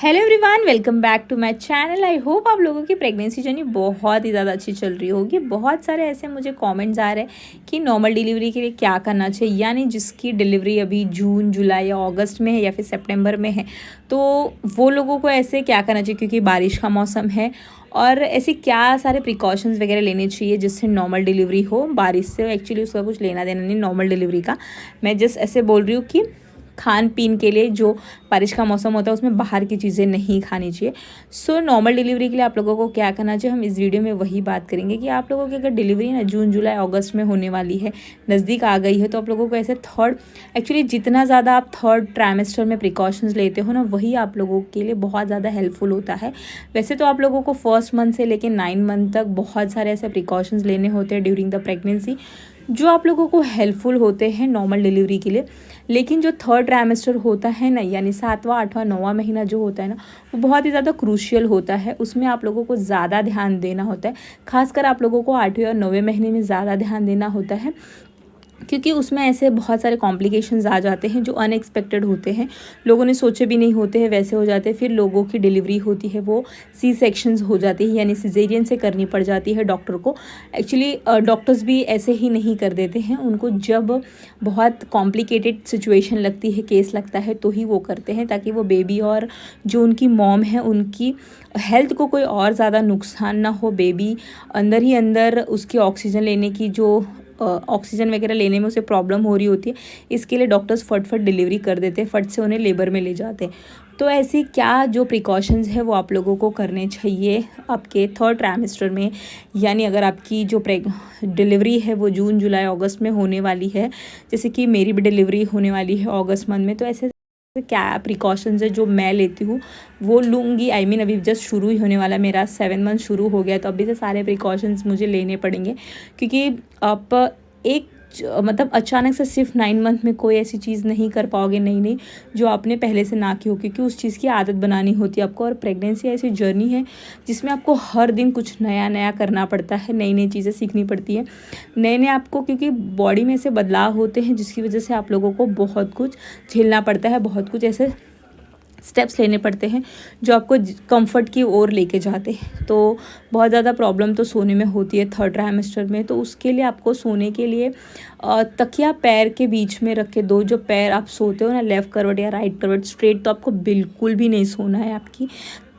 Hello everyone, welcome back to my channel. I hope आप लोगों की प्रेगनेंसी जर्नी बहुत ही ज़्यादा अच्छी चल रही होगी। बहुत सारे ऐसे मुझे कमेंट्स आ रहे हैं कि नॉर्मल डिलीवरी के लिए क्या करना चाहिए, यानी जिसकी डिलीवरी अभी जून, जुलाई या अगस्त में है या फिर सितंबर में है, तो वो लोगों को ऐसे क्या करना चाहिए क्योंकि बारिश का मौसम है। और ऐसे क्या सारे प्रिकॉशंस वगैरह लेने चाहिए जिससे नॉर्मल डिलीवरी हो। बारिश से एक्चुअली उसका कुछ लेना देना नहीं नॉर्मल डिलीवरी का। मैं जस्ट ऐसे बोल रही हूँ कि खान पीन के लिए जो बारिश का मौसम होता है उसमें बाहर की चीज़ें नहीं खानी चाहिए। सो नॉर्मल डिलीवरी के लिए आप लोगों को क्या करना चाहिए, हम इस वीडियो में वही बात करेंगे कि आप लोगों की अगर डिलीवरी ना जून, जुलाई, अगस्त में होने वाली है, नज़दीक आ गई है, तो आप लोगों को ऐसे एक्चुअली जितना ज़्यादा आप थर्ड ट्राइमेस्टर में प्रिकॉशंस लेते हो ना, वही आप लोगों के लिए बहुत ज़्यादा हेल्पफुल होता है। वैसे तो आप लोगों को फर्स्ट मंथ से लेकर 9 मंथ तक बहुत सारे ऐसे प्रिकॉशंस लेने होते हैं ड्यूरिंग द प्रेगनेंसी, जो आप लोगों को हेल्पफुल होते हैं नॉर्मल डिलीवरी के लिए। लेकिन जो थर्ड ट्राइमेस्टर होता है ना, यानी 7वां, 8वां, 9वां महीना जो होता है ना, वो बहुत ही ज़्यादा क्रूशियल होता है। उसमें आप लोगों को ज़्यादा ध्यान देना होता है। खासकर आप लोगों को 8वें और 9वें महीने में ज़्यादा ध्यान देना होता है, क्योंकि उसमें ऐसे बहुत सारे कॉम्प्लिकेशंस आ जाते हैं जो अनएक्सपेक्टेड होते हैं, लोगों ने सोचे भी नहीं होते हैं, वैसे हो जाते हैं। फिर लोगों की डिलीवरी होती है वो सी सेक्शंस हो जाती है, यानी सिजेरियन से करनी पड़ जाती है डॉक्टर को। एक्चुअली डॉक्टर्स भी ऐसे ही नहीं कर देते हैं, उनको जब बहुत कॉम्प्लिकेटेड सिचुएशन लगती है, केस लगता है, तो ही वो करते हैं, ताकि वो बेबी और जो उनकी मॉम है उनकी हेल्थ को कोई और ज़्यादा नुकसान ना हो। बेबी अंदर ही अंदर उसकी ऑक्सीजन लेने की जो ऑक्सीजन वगैरह लेने में उसे प्रॉब्लम हो रही होती है, इसके लिए डॉक्टर्स फट डिलीवरी कर देते हैं, फट से उन्हें लेबर में ले जाते हैं। तो ऐसी क्या जो प्रिकॉशंस है वो आप लोगों को करने चाहिए आपके थर्ड ट्राइमेस्टर में, यानी अगर आपकी जो डिलीवरी है वो जून, जुलाई, अगस्त में होने वाली है, जैसे कि मेरी भी डिलीवरी होने वाली है अगस्त मंथ में, तो ऐसे क्या प्रिकॉशंस है जो मैं लेती हूँ वो लूँगी। आई मीन अभी जस्ट शुरू ही होने वाला, मेरा 7 मंथ शुरू हो गया, तो अभी से सारे प्रिकॉशंस मुझे लेने पड़ेंगे, क्योंकि आप एक मतलब अचानक से सिर्फ 9 मंथ में कोई ऐसी चीज़ नहीं कर पाओगे नई नई जो आपने पहले से ना की हो, क्योंकि उस चीज़ की आदत बनानी होती है आपको। और प्रेगनेंसी ऐसी जर्नी है जिसमें आपको हर दिन कुछ नया नया करना पड़ता है, नई नई चीज़ें सीखनी पड़ती है, नए नए आपको, क्योंकि बॉडी में ऐसे बदलाव होते हैं जिसकी वजह से आप लोगों को बहुत कुछ झेलना पड़ता है, बहुत कुछ ऐसे स्टेप्स लेने पड़ते हैं जो आपको कंफर्ट की ओर लेके जाते हैं। तो बहुत ज़्यादा प्रॉब्लम तो सोने में होती है थर्ड ट्राइमेस्टर में, तो उसके लिए आपको सोने के लिए तकिया पैर के बीच में रख के दो। जो पैर आप सोते हो ना, लेफ़्ट करवट या राइट करवट, स्ट्रेट तो आपको बिल्कुल भी नहीं सोना है आपकी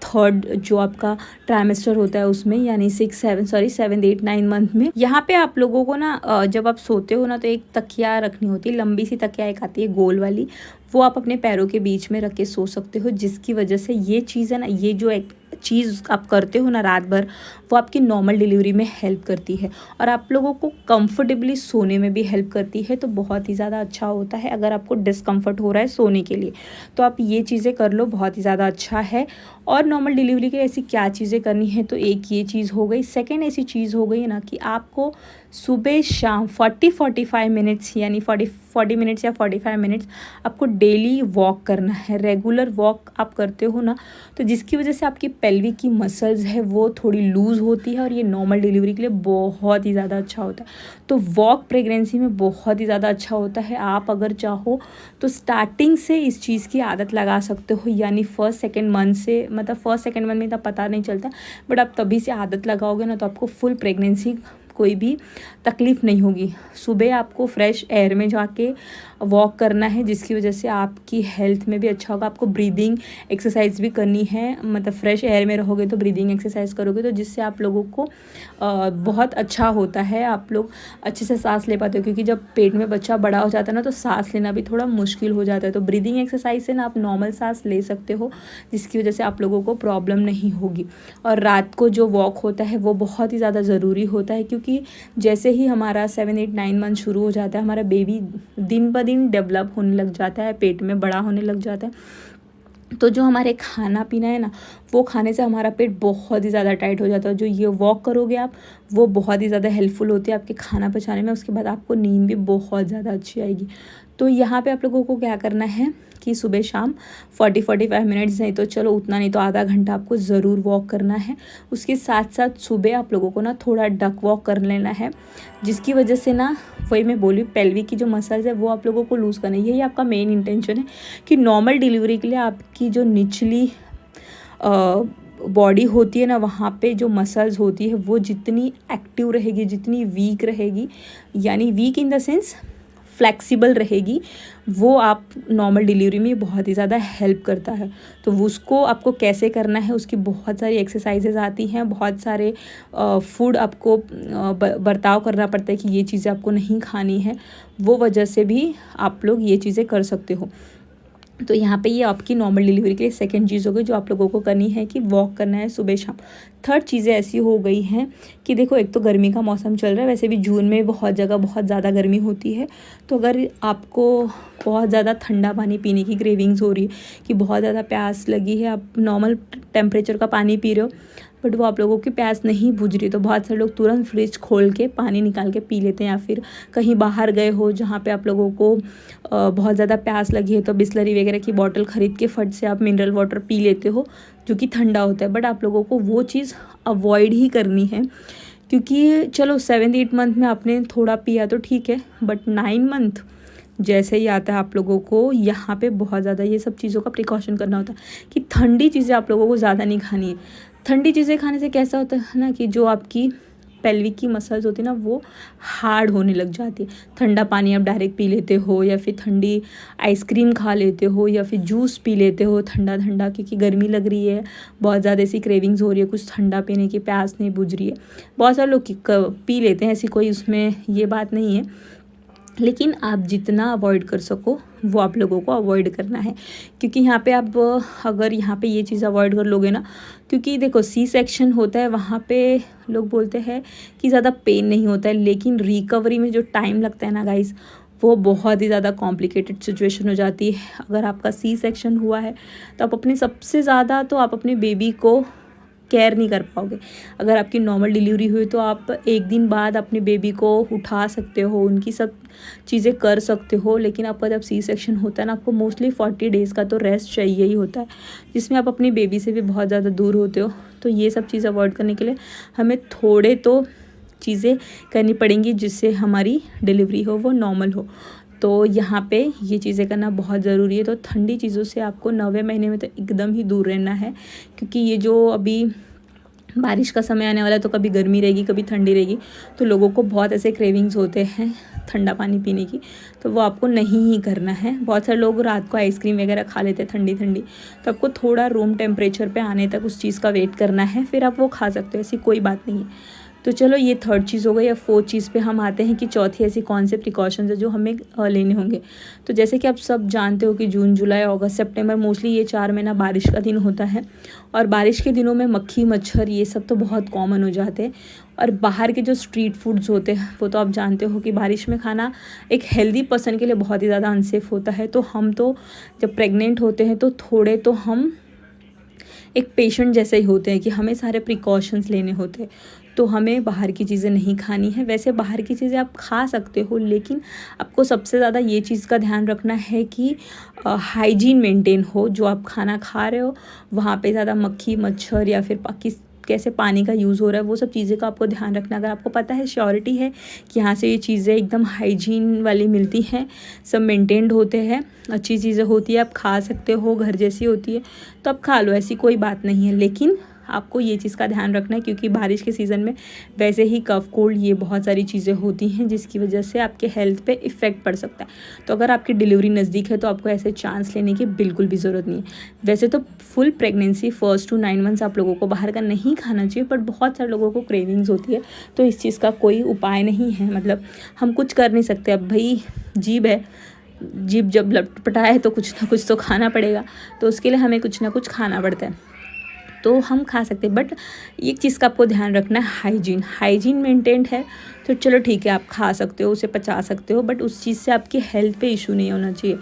थर्ड जो आपका ट्राइमेस्टर होता है उसमें, यानी 7, 8, 9 मंथ में। यहाँ पे आप लोगों को ना जब आप सोते हो ना, तो एक तकिया रखनी होती है, लंबी सी तकिया एक आती है गोल वाली, वो आप अपने पैरों के बीच में रख के सो सकते हो, जिसकी वजह से ये चीज़ है ना, ये जो एक चीज़ आप करते हो ना रात भर, वो आपकी नॉर्मल डिलीवरी में हेल्प करती है और आप लोगों को कंफर्टेबली सोने में भी हेल्प करती है। तो बहुत ही ज़्यादा अच्छा होता है। अगर आपको डिस्कम्फर्ट हो रहा है सोने के लिए तो आप ये चीज़ें कर लो, बहुत ही ज़्यादा अच्छा है। और नॉर्मल डिलीवरी के लिए ऐसी क्या चीज़ें करनी है, तो एक ये चीज़ हो गई। सेकेंड ऐसी चीज़ हो गई ना कि आपको सुबह शाम 40-45 मिनट्स, यानी 40 मिनट्स या 45 मिनट्स आपको डेली वॉक करना है। रेगुलर वॉक आप करते हो ना, तो जिसकी वजह से आपकी पेल्विक की मसल्स है वो थोड़ी लूज़ होती है और ये नॉर्मल डिलीवरी के लिए बहुत ही ज़्यादा अच्छा होता है। तो वॉक प्रेगनेंसी में बहुत ही ज़्यादा अच्छा होता है। आप अगर चाहो तो स्टार्टिंग से इस चीज़ की आदत लगा सकते हो, यानी फर्स्ट सेकेंड मंथ से, मतलब फर्स्ट सेकेंड मंथ में इतना पता नहीं चलता, बट आप तभी से आदत लगाओगे ना, तो आपको फुल प्रेगनेंसी कोई भी तकलीफ़ नहीं होगी। सुबह आपको फ्रेश एयर में जाके वॉक करना है, जिसकी वजह से आपकी हेल्थ में भी अच्छा होगा। आपको ब्रीदिंग एक्सरसाइज भी करनी है, मतलब फ्रेश एयर में रहोगे तो ब्रीदिंग एक्सरसाइज करोगे, तो जिससे आप लोगों को बहुत अच्छा होता है, आप लोग अच्छे से सांस ले पाते हो, क्योंकि जब पेट में बच्चा बड़ा हो जाता है ना, तो सांस लेना भी थोड़ा मुश्किल हो जाता है। तो ब्रीदिंग एक्सरसाइज से ना आप नॉर्मल सांस ले सकते हो, जिसकी वजह से आप लोगों को प्रॉब्लम नहीं होगी। और रात को जो वॉक होता है वो बहुत ही ज़्यादा ज़रूरी होता है, क्योंकि जैसे ही हमारा 7, 8, 9 मंथ शुरू हो जाता है, हमारा बेबी दिन ब दिन डेवलप होने लग जाता है, पेट में बड़ा होने लग जाता है। तो जो हमारे खाना पीना है ना, वो खाने से हमारा पेट बहुत ही ज़्यादा टाइट हो जाता है। जो ये वॉक करोगे आप, वो बहुत ही ज़्यादा हेल्पफुल होती है आपके खाना पचाने में। उसके बाद आपको नींद भी बहुत ज़्यादा अच्छी आएगी। तो यहाँ पे आप लोगों को क्या करना है कि सुबह शाम 40-45 मिनट्स, नहीं तो चलो उतना नहीं तो आधा घंटा आपको ज़रूर वॉक करना है। उसके साथ साथ सुबह आप लोगों को ना थोड़ा डक वॉक कर लेना है, जिसकी वजह से ना, वही मैं बोली, पेल्विक की जो मसल्स है वो आप लोगों को लूज़ करना है। यही आपका मेन इंटेंशन है कि नॉर्मल डिलीवरी के लिए आपकी जो निचली बॉडी होती है ना, वहाँ पे जो मसल्स होती है वो जितनी एक्टिव रहेगी, जितनी वीक रहेगी, यानी weak in the sense flexible रहेगी, वो आप नॉर्मल डिलीवरी में बहुत ही ज़्यादा हेल्प करता है। तो उसको आपको कैसे करना है, उसकी बहुत सारी एक्सरसाइजेज आती हैं, बहुत सारे फूड आपको बर्ताव करना पड़ता है कि ये चीज़ें आपको नहीं खानी है, वो वजह से भी आप लोग ये चीज़ें कर सकते हो। तो यहाँ पे ये आपकी नॉर्मल डिलीवरी के लिए सेकंड चीज़ हो गई जो आप लोगों को करनी है कि वॉक करना है सुबह शाम। थर्ड चीज़ें ऐसी हो गई हैं कि देखो, एक तो गर्मी का मौसम चल रहा है, वैसे भी जून में बहुत जगह बहुत ज़्यादा गर्मी होती है। तो अगर आपको बहुत ज़्यादा ठंडा पानी पीने की क्रेविंग्स हो रही है कि बहुत ज़्यादा प्यास लगी है, आप नॉर्मल टेम्परेचर का पानी पी रहे हो बट वो आप लोगों की प्यास नहीं बुझ रही, तो बहुत सारे लोग तुरंत फ्रिज खोल के पानी निकाल के पी लेते हैं, या फिर कहीं बाहर गए हो जहाँ पे आप लोगों को बहुत ज़्यादा प्यास लगी है तो बिस्लरी वगैरह की बॉटल ख़रीद के फट से आप मिनरल वाटर पी लेते हो जो कि ठंडा होता है। बट आप लोगों को वो चीज़ अवॉइड ही करनी है, क्योंकि चलो 7-8 मंथ में आपने थोड़ा पिया तो ठीक है, बट 9 मंथ जैसे ही आता है आप लोगों को यहाँ पे बहुत ज़्यादा ये सब चीज़ों का प्रिकॉशन करना होता है कि ठंडी चीज़ें आप लोगों को ज़्यादा नहीं खानी है। ठंडी चीज़ें खाने से कैसा होता है ना कि जो आपकी पेल्विक की मसल्स होती है ना वो हार्ड होने लग जाती है। ठंडा पानी आप डायरेक्ट पी लेते हो, या फिर ठंडी आइसक्रीम खा लेते हो, या फिर जूस पी लेते हो ठंडा ठंडा, क्योंकि गर्मी लग रही है, बहुत ज़्यादा ऐसी क्रेविंग्स हो रही है, कुछ ठंडा पीने की प्यास नहीं बुझ रही है। बहुत सारे लोग पी लेते हैं, ऐसी कोई उसमें ये बात नहीं है, लेकिन आप जितना अवॉइड कर सको वो आप लोगों को अवॉइड करना है। क्योंकि यहाँ पे आप अगर यहाँ पे ये चीज़ अवॉइड कर लोगे ना, क्योंकि देखो सी सेक्शन होता है, वहाँ पे लोग बोलते हैं कि ज़्यादा पेन नहीं होता है, लेकिन रिकवरी में जो टाइम लगता है ना गाइस, वो बहुत ही ज़्यादा कॉम्प्लिकेटेड सिचुएशन हो जाती है। अगर आपका सी सेक्शन हुआ है तो आप अपने सबसे ज़्यादा तो आप अपने बेबी को केयर नहीं कर पाओगे। अगर आपकी नॉर्मल डिलीवरी हुई तो आप एक दिन बाद अपने बेबी को उठा सकते हो, उनकी सब चीज़ें कर सकते हो, लेकिन आपका जब सी सेक्शन होता है ना, आपको मोस्टली 40 डेज़ का तो रेस्ट चाहिए ही होता है, जिसमें आप अपनी बेबी से भी बहुत ज़्यादा दूर होते हो। तो ये सब चीज़ अवॉइड करने के लिए हमें थोड़े तो चीज़ें करनी पड़ेंगी जिससे हमारी डिलीवरी हो वो नॉर्मल हो। तो यहाँ पे ये चीज़ें करना बहुत ज़रूरी है। तो ठंडी चीज़ों से आपको 9वें महीने में तो एकदम ही दूर रहना है, क्योंकि ये जो अभी बारिश का समय आने वाला है तो कभी गर्मी रहेगी कभी ठंडी रहेगी, तो लोगों को बहुत ऐसे क्रेविंग्स होते हैं ठंडा पानी पीने की, तो वो आपको नहीं ही करना है। बहुत सारे लोग रात को आइसक्रीम वगैरह खा लेते हैं ठंडी ठंडी, तो आपको थोड़ा रूम टेम्परेचर पे आने तक उस चीज़ का वेट करना है, फिर आप वो खा सकते हो, ऐसी कोई बात नहीं है। तो चलो ये थर्ड चीज़ हो गई। या फोर्थ चीज़ पे हम आते हैं कि चौथी ऐसी कौन से प्रिकॉशंस है जो हमें लेने होंगे। तो जैसे कि आप सब जानते हो कि जून जुलाई अगस्त सितंबर मोस्टली ये 4 महीना बारिश का दिन होता है, और बारिश के दिनों में मक्खी मच्छर ये सब तो बहुत कॉमन हो जाते हैं। और बाहर के जो स्ट्रीट फूड्स होते हैं वो तो आप जानते हो कि बारिश में खाना एक हेल्दी पर्सन के लिए बहुत ही ज़्यादा अनसेफ होता है। तो हम तो जब प्रेग्नेंट होते हैं तो थोड़े तो हम एक पेशेंट जैसे ही होते हैं कि हमें सारे प्रिकॉशंस लेने होते हैं, तो हमें बाहर की चीज़ें नहीं खानी है। वैसे बाहर की चीज़ें आप खा सकते हो, लेकिन आपको सबसे ज़्यादा ये चीज़ का ध्यान रखना है कि हाइजीन मेंटेन हो। जो आप खाना खा रहे हो वहाँ पे ज़्यादा मक्खी मच्छर या फिर कैसे पानी का यूज़ हो रहा है, वो सब चीज़ें का आपको ध्यान रखना। अगर आपको पता है, श्योरिटी है कि यहाँ से ये चीज़ें एकदम हाइजीन वाली मिलती हैं, सब मेंटेन्ड होते हैं, अच्छी चीज़ें होती है, आप खा सकते हो, घर जैसी होती है, तो आप खा लो, ऐसी कोई बात नहीं है। लेकिन आपको ये चीज़ का ध्यान रखना है, क्योंकि बारिश के सीज़न में वैसे ही कफ कोल्ड ये बहुत सारी चीज़ें होती हैं जिसकी वजह से आपके हेल्थ पे इफ़ेक्ट पड़ सकता है। तो अगर आपकी डिलीवरी नज़दीक है तो आपको ऐसे चांस लेने की बिल्कुल भी ज़रूरत नहीं है। वैसे तो फुल प्रेगनेंसी 1 to 9 मंथ्स आप लोगों को बाहर का नहीं खाना चाहिए, बट बहुत सारे लोगों को क्रेविंग्स होती है, तो इस चीज़ का कोई उपाय नहीं है। मतलब हम कुछ कर नहीं सकते। अब भाई जीभ है, जीभ जब लटपटाए तो कुछ ना कुछ तो खाना पड़ेगा, तो उसके लिए हमें कुछ ना कुछ खाना पड़ता है, तो हम खा सकते हैं। बट एक चीज़ का आपको ध्यान रखना है, हाइजीन मेंटेन्ड है तो चलो ठीक है, आप खा सकते हो, उसे पचा सकते हो, बट उस चीज़ से आपकी हेल्थ पे इशू नहीं होना चाहिए।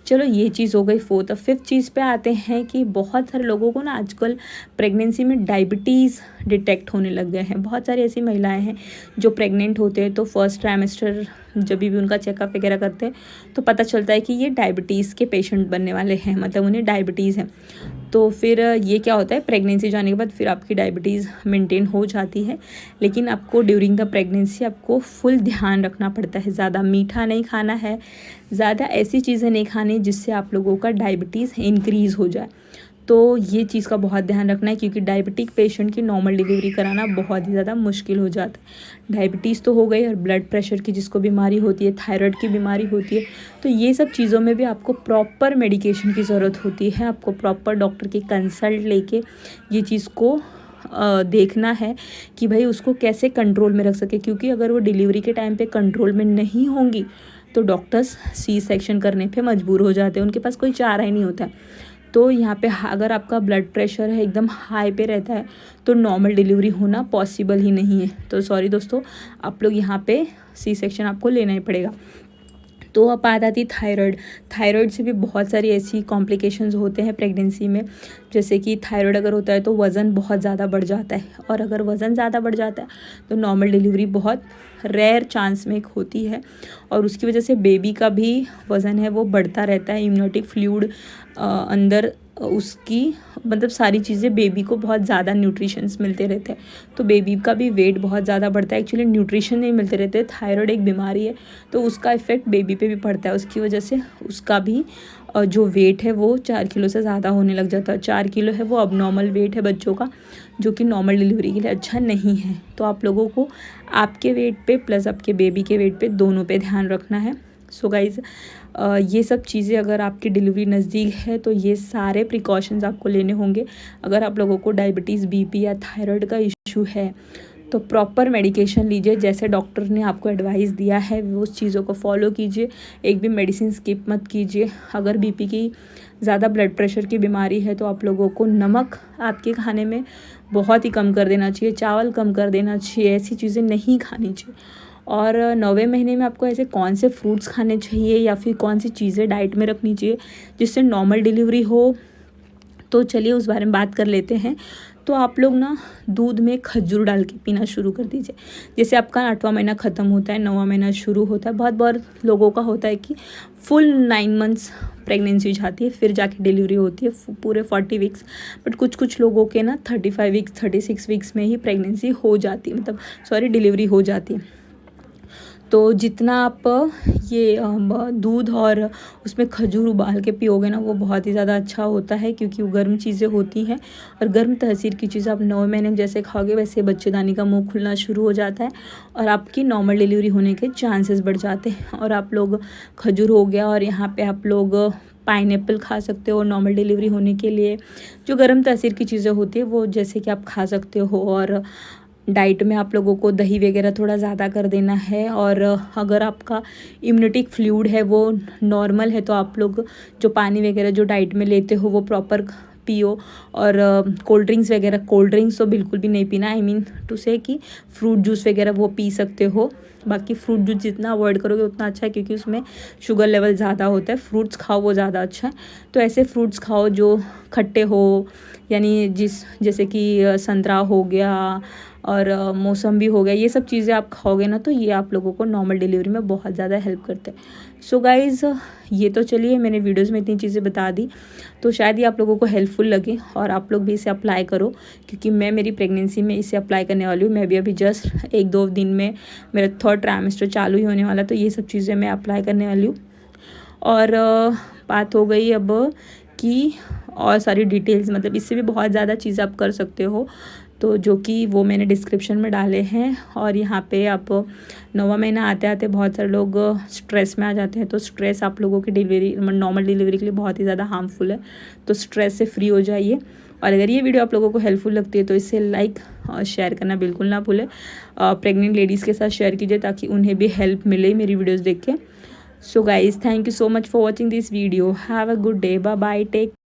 चलो ये चीज़ हो गई फोर्थ। अब फिफ्थ चीज़ पे आते हैं कि बहुत सारे लोगों को ना आजकल प्रेगनेंसी में डायबिटीज़ डिटेक्ट होने लग गए हैं। बहुत सारी ऐसी महिलाएं हैं जो प्रेग्नेंट होते हैं तो फर्स्ट ट्राइमेस्टर जब भी उनका चेकअप वगैरह करते हैं तो पता चलता है कि ये डायबिटीज़ के पेशेंट बनने वाले हैं, मतलब उन्हें डायबिटीज़ है। तो फिर ये क्या होता है, प्रेगनेंसी जाने के बाद फिर आपकी डायबिटीज़ मेंटेन हो जाती है, लेकिन आपको ड्यूरिंग द प्रेगनेंसी आपको फुल ध्यान रखना पड़ता है। ज़्यादा मीठा नहीं खाना है, ज़्यादा ऐसी चीज़ें नहीं खानी जिससे आप लोगों का डायबिटीज़ इंक्रीज़ हो जाए। तो ये चीज़ का बहुत ध्यान रखना है, क्योंकि डायबिटिक पेशेंट की नॉर्मल डिलीवरी कराना बहुत ही ज़्यादा मुश्किल हो जाता है। डायबिटीज़ तो हो गई, और ब्लड प्रेशर की जिसको बीमारी होती है, थायराइड की बीमारी होती है, तो ये सब चीज़ों में भी आपको प्रॉपर मेडिकेशन की ज़रूरत होती है। आपको प्रॉपर डॉक्टर की कंसल्ट लेके ये चीज़ को देखना है कि भाई उसको कैसे कंट्रोल में रख सके, क्योंकि अगर वो डिलीवरी के टाइम पे कंट्रोल में नहीं होंगी तो डॉक्टर्स सी सेक्शन करने पे मजबूर हो जाते हैं, उनके पास कोई चारा ही नहीं होता। तो यहाँ पे अगर आपका ब्लड प्रेशर है एकदम हाई पे रहता है तो नॉर्मल डिलीवरी होना पॉसिबल ही नहीं है। तो सॉरी दोस्तों, आप लोग यहाँ पे सी सेक्शन आपको लेना ही पड़ेगा। तो अब बात आती थायराइड। थायराइड से भी बहुत सारी ऐसी कॉम्प्लिकेशंस होते हैं प्रेगनेंसी में, जैसे कि थायराइड अगर होता है तो वज़न बहुत ज़्यादा बढ़ जाता है, और अगर वज़न ज़्यादा बढ़ जाता है तो नॉर्मल डिलीवरी बहुत रेयर चांस में होती है, और उसकी वजह से बेबी का भी वज़न है वो बढ़ता रहता है। इम्यूनिटिक फ्लूइड अंदर उसकी मतलब सारी चीज़ें बेबी को बहुत ज़्यादा न्यूट्रिशंस मिलते रहते हैं, तो बेबी का भी वेट बहुत ज़्यादा बढ़ता है। एक्चुअली न्यूट्रिशन नहीं मिलते रहते, थायराइड एक बीमारी है तो उसका इफ़ेक्ट बेबी पे भी पड़ता है। उसकी वजह से उसका भी जो वेट है वो 4 किलो से ज़्यादा होने लग जाता है। 4 किलो है वो अब नॉर्मल वेट है बच्चों का, जो कि नॉर्मल डिलीवरी के लिए अच्छा नहीं है। तो आप लोगों को आपके वेट पे प्लस आपके बेबी के वेट पे दोनों पे ध्यान रखना है। सो गाइज़, ये सब चीज़ें अगर आपकी डिलीवरी नज़दीक है तो ये सारे प्रिकॉशंस आपको लेने होंगे। अगर आप लोगों को डायबिटीज़, बीपी या थायराइड का इशू है तो प्रॉपर मेडिकेशन लीजिए, जैसे डॉक्टर ने आपको एडवाइस दिया है वो उस चीज़ों को फॉलो कीजिए। एक भी मेडिसिन स्किप मत कीजिए। अगर बीपी की ज़्यादा ब्लड प्रेशर की बीमारी है तो आप लोगों को नमक आपके खाने में बहुत ही कम कर देना चाहिए, चावल कम कर देना चाहिए, ऐसी चीज़ें नहीं खानी चाहिए। और 9वें महीने में आपको ऐसे कौन से फ्रूट्स खाने चाहिए या फिर कौन सी चीज़ें डाइट में रखनी चाहिए जिससे नॉर्मल डिलीवरी हो, तो चलिए उस बारे में बात कर लेते हैं। तो आप लोग ना दूध में खजूर डाल के पीना शुरू कर दीजिए। जैसे आपका 8वां महीना ख़त्म होता है, 9वां महीना शुरू होता है। बहुत बार लोगों का होता है कि फुल 9 मंथ्स प्रेगनेंसी जाती है फिर जाके डिलीवरी होती है पूरे 40 वीक्स, बट कुछ लोगों के ना 35 वीक्स 36 वीक्स में ही प्रेगनेंसी हो जाती है, मतलब सॉरी डिलीवरी हो जाती है। तो जितना आप ये दूध और उसमें खजूर उबाल के पियोगे ना वो बहुत ही ज़्यादा अच्छा होता है, क्योंकि वो गर्म चीज़ें होती हैं, और गर्म तासीर की चीज़ें आप 9 महीने में जैसे खाओगे वैसे बच्चेदानी का मुंह खुलना शुरू हो जाता है और आपकी नॉर्मल डिलीवरी होने के चांसेस बढ़ जाते हैं। और आप लोग खजूर हो गया, और यहाँ पे आप लोग पाइनएप्पल खा सकते हो नॉर्मल डिलीवरी होने के लिए। जो गर्म तासीर की चीज़ें होती है वो जैसे कि आप खा सकते हो। और डाइट में आप लोगों को दही वगैरह थोड़ा ज़्यादा कर देना है। और अगर आपका इम्यूनिटिक फ्लूइड है वो नॉर्मल है तो आप लोग जो पानी वगैरह जो डाइट में लेते हो वो प्रॉपर पियो। और कोल्ड ड्रिंक्स तो बिल्कुल भी नहीं पीना। आई मीन टू से कि फ्रूट जूस वगैरह वो पी सकते हो। बाकी फ्रूट जूस जितना अवॉइड करोगे उतना अच्छा है, क्योंकि उसमें शुगर लेवल ज़्यादा होता है। फ्रूट्स खाओ वो ज़्यादा अच्छा है। तो ऐसे फ्रूट्स खाओ जो खट्टे हो, यानी जैसे कि संतरा हो गया और मौसम्बी हो गया, ये सब चीज़ें आप खाओगे ना तो ये आप लोगों को नॉर्मल डिलीवरी में बहुत ज़्यादा हेल्प करते हैं। सो गाइज़, ये तो चलिए मैंने वीडियोस में इतनी चीज़ें बता दी, तो शायद ये आप लोगों को हेल्पफुल लगे और आप लोग भी इसे अप्लाई करो, क्योंकि मैं मेरी प्रेगनेंसी में इसे अप्लाई करने वाली हूँ। मैं भी अभी जस्ट 1-2 दिन में मेरा 3rd ट्राइमेस्टर चालू ही होने वाला, तो ये सब चीज़ें मैं अप्लाई करने वाली हूँ। और बात हो गई अब कि और सारी डिटेल्स, मतलब इससे भी बहुत ज़्यादा चीज़ें आप कर सकते हो, तो जो कि वो मैंने डिस्क्रिप्शन में डाले हैं। और यहाँ पे आप 9वां महीना आते आते बहुत सारे लोग स्ट्रेस में आ जाते हैं, तो स्ट्रेस आप लोगों की डिलीवरी नॉर्मल डिलीवरी के लिए बहुत ही ज़्यादा हार्मफुल है, तो स्ट्रेस से फ्री हो जाइए। और अगर ये वीडियो आप लोगों को हेल्पफुल लगती है तो इसे लाइक और शेयर करना बिल्कुल ना भूलें। प्रेग्नेंट लेडीज़ के साथ शेयर कीजिए ताकि उन्हें भी हेल्प मिले मेरी वीडियोज़ देख के। So guys, thank you so much for watching this video. Have a good day, bye bye, take